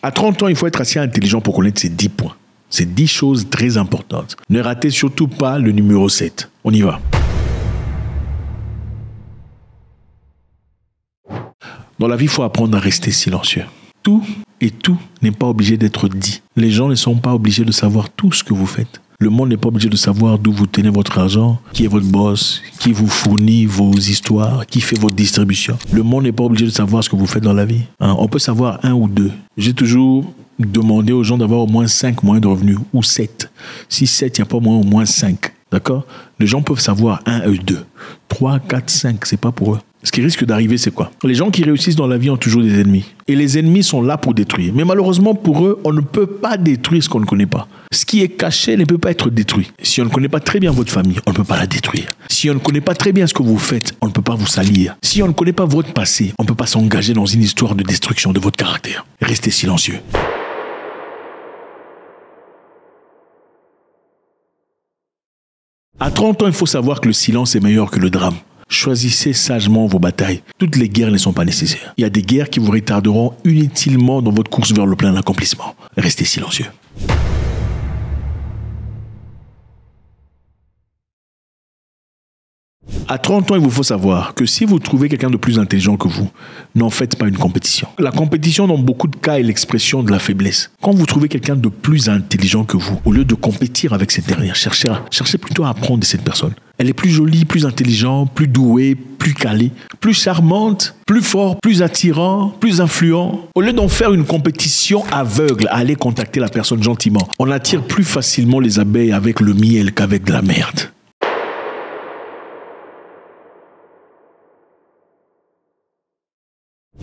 À 30 ans, il faut être assez intelligent pour connaître ces 10 points. Ces 10 choses très importantes. Ne ratez surtout pas le numéro 7. On y va. Dans la vie, il faut apprendre à rester silencieux. Tout n'est pas obligé d'être dit. Les gens ne sont pas obligés de savoir tout ce que vous faites. Le monde n'est pas obligé de savoir d'où vous tenez votre argent, qui est votre boss, qui vous fournit vos histoires, qui fait votre distribution. Le monde n'est pas obligé de savoir ce que vous faites dans la vie. On peut savoir 1 ou 2. J'ai toujours demandé aux gens d'avoir au moins 5 moyens de revenus, ou 7. Si 7, il n'y a pas au moins 5. D'accord? Les gens peuvent savoir 1 et 2. 3, 4, 5, c'est pas pour eux. Ce qui risque d'arriver, c'est quoi? Les gens qui réussissent dans la vie ont toujours des ennemis. Et les ennemis sont là pour détruire. Mais malheureusement, pour eux, on ne peut pas détruire ce qu'on ne connaît pas. Ce qui est caché ne peut pas être détruit. Si on ne connaît pas très bien votre famille, on ne peut pas la détruire. Si on ne connaît pas très bien ce que vous faites, on ne peut pas vous salir. Si on ne connaît pas votre passé, on ne peut pas s'engager dans une histoire de destruction de votre caractère. Restez silencieux. À 30 ans, il faut savoir que le silence est meilleur que le drame. Choisissez sagement vos batailles. Toutes les guerres ne sont pas nécessaires. Il y a des guerres qui vous retarderont inutilement dans votre course vers le plein accomplissement. Restez silencieux. À 30 ans, il vous faut savoir que si vous trouvez quelqu'un de plus intelligent que vous, n'en faites pas une compétition. La compétition, dans beaucoup de cas, est l'expression de la faiblesse. Quand vous trouvez quelqu'un de plus intelligent que vous, au lieu de compétir avec cette dernière, cherchez plutôt à apprendre de cette personne. Elle est plus jolie, plus intelligente, plus douée, plus calée, plus charmante, plus fort, plus attirant, plus influent. Au lieu d'en faire une compétition aveugle, allez contacter la personne gentiment. On attire plus facilement les abeilles avec le miel qu'avec de la merde.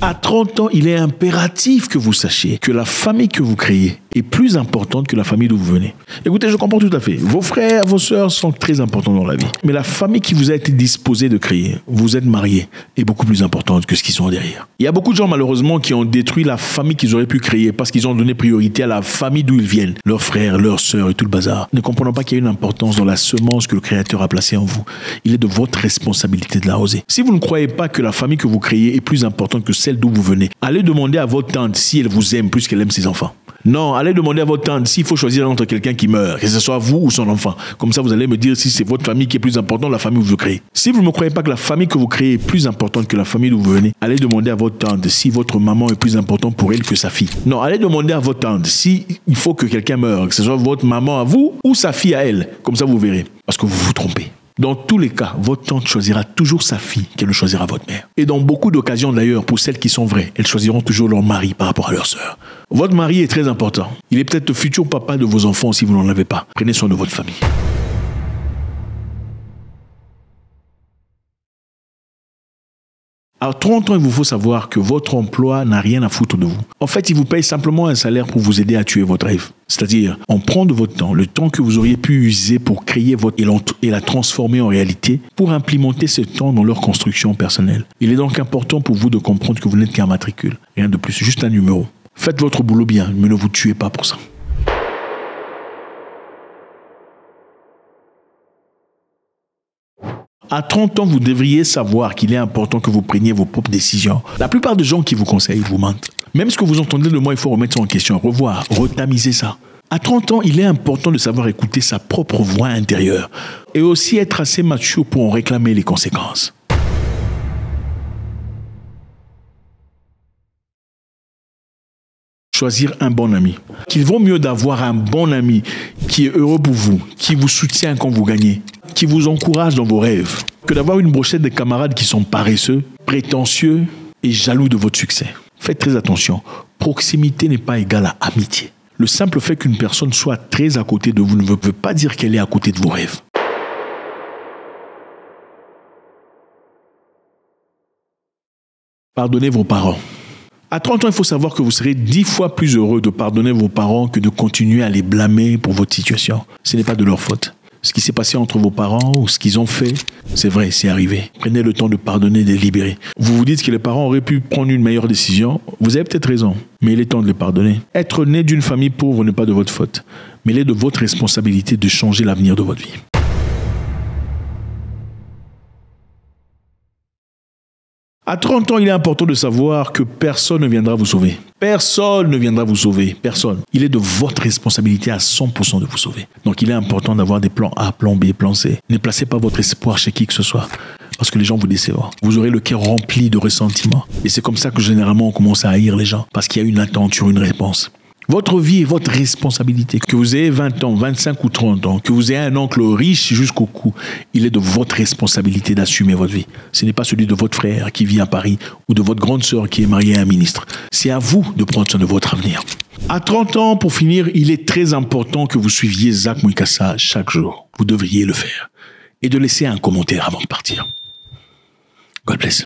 À 30 ans, il est impératif que vous sachiez que la famille que vous créez est plus importante que la famille d'où vous venez. Écoutez, je comprends tout à fait. Vos frères, vos sœurs sont très importants dans la vie. Mais la famille qui vous a été disposée de créer, vous êtes mariés, est beaucoup plus importante que ce qu'ils sont derrière. Il y a beaucoup de gens, malheureusement, qui ont détruit la famille qu'ils auraient pu créer parce qu'ils ont donné priorité à la famille d'où ils viennent. Leurs frères, leurs sœurs et tout le bazar. Ne comprenant pas qu'il y a une importance dans la semence que le Créateur a placée en vous. Il est de votre responsabilité de l'arroser. Si vous ne croyez pas que la famille que vous créez est plus importante que celle d'où vous venez, allez demander à votre tante si elle vous aime plus qu'elle aime ses enfants. Non, allez demander à votre tante s'il faut choisir entre quelqu'un qui meurt, que ce soit vous ou son enfant. Comme ça, vous allez me dire si c'est votre famille qui est plus importante, la famille que vous créez. Si vous ne me croyez pas que la famille que vous créez est plus importante que la famille d'où vous venez, allez demander à votre tante si votre maman est plus importante pour elle que sa fille. Non, allez demander à votre tante si il faut que quelqu'un meure, que ce soit votre maman à vous ou sa fille à elle. Comme ça, vous verrez. Parce que vous vous trompez. Dans tous les cas, votre tante choisira toujours sa fille qu'elle ne choisira votre mère. Et dans beaucoup d'occasions d'ailleurs, pour celles qui sont vraies, elles choisiront toujours leur mari par rapport à leur sœur. Votre mari est très important. Il est peut-être le futur papa de vos enfants si vous n'en avez pas. Prenez soin de votre famille. À 30 ans, il vous faut savoir que votre emploi n'a rien à foutre de vous. En fait, il vous paye simplement un salaire pour vous aider à tuer votre rêve. C'est-à-dire, on prend de votre temps, le temps que vous auriez pu user pour créer votre élan et la transformer en réalité, pour implémenter ce temps dans leur construction personnelle. Il est donc important pour vous de comprendre que vous n'êtes qu'un matricule. Rien de plus, juste un numéro. Faites votre boulot bien, mais ne vous tuez pas pour ça. À 30 ans, vous devriez savoir qu'il est important que vous preniez vos propres décisions. La plupart des gens qui vous conseillent vous mentent. Même ce que vous entendez de moi, il faut remettre ça en question, revoir, retamiser ça. À 30 ans, il est important de savoir écouter sa propre voix intérieure et aussi être assez mature pour en réclamer les conséquences. Choisir un bon ami. Qu'il vaut mieux d'avoir un bon ami qui est heureux pour vous, qui vous soutient quand vous gagnez, qui vous encourage dans vos rêves, que d'avoir une brochette de camarades qui sont paresseux, prétentieux et jaloux de votre succès. Faites très attention. Proximité n'est pas égale à amitié. Le simple fait qu'une personne soit très à côté de vous ne veut pas dire qu'elle est à côté de vos rêves. Pardonnez vos parents. À 30 ans, il faut savoir que vous serez 10 fois plus heureux de pardonner vos parents que de continuer à les blâmer pour votre situation. Ce n'est pas de leur faute. Ce qui s'est passé entre vos parents ou ce qu'ils ont fait, c'est vrai, c'est arrivé. Prenez le temps de pardonner, de les libérer. Vous vous dites que les parents auraient pu prendre une meilleure décision. Vous avez peut-être raison, mais il est temps de les pardonner. Être né d'une famille pauvre n'est pas de votre faute, mais il est de votre responsabilité de changer l'avenir de votre vie. À 30 ans, il est important de savoir que personne ne viendra vous sauver. Personne ne viendra vous sauver. Personne. Il est de votre responsabilité à 100% de vous sauver. Donc, il est important d'avoir des plans A, plan B, plan C. Ne placez pas votre espoir chez qui que ce soit. Parce que les gens vous décevront. Vous aurez le cœur rempli de ressentiment. Et c'est comme ça que généralement on commence à haïr les gens. Parce qu'il y a une attente sur une réponse. Votre vie est votre responsabilité. Que vous ayez 20 ans, 25 ou 30 ans, que vous ayez un oncle riche jusqu'au cou, il est de votre responsabilité d'assumer votre vie. Ce n'est pas celui de votre frère qui vit à Paris ou de votre grande sœur qui est mariée à un ministre. C'est à vous de prendre soin de votre avenir. À 30 ans, pour finir, il est très important que vous suiviez Zach Mouikassa chaque jour. Vous devriez le faire. Et de laisser un commentaire avant de partir. God bless.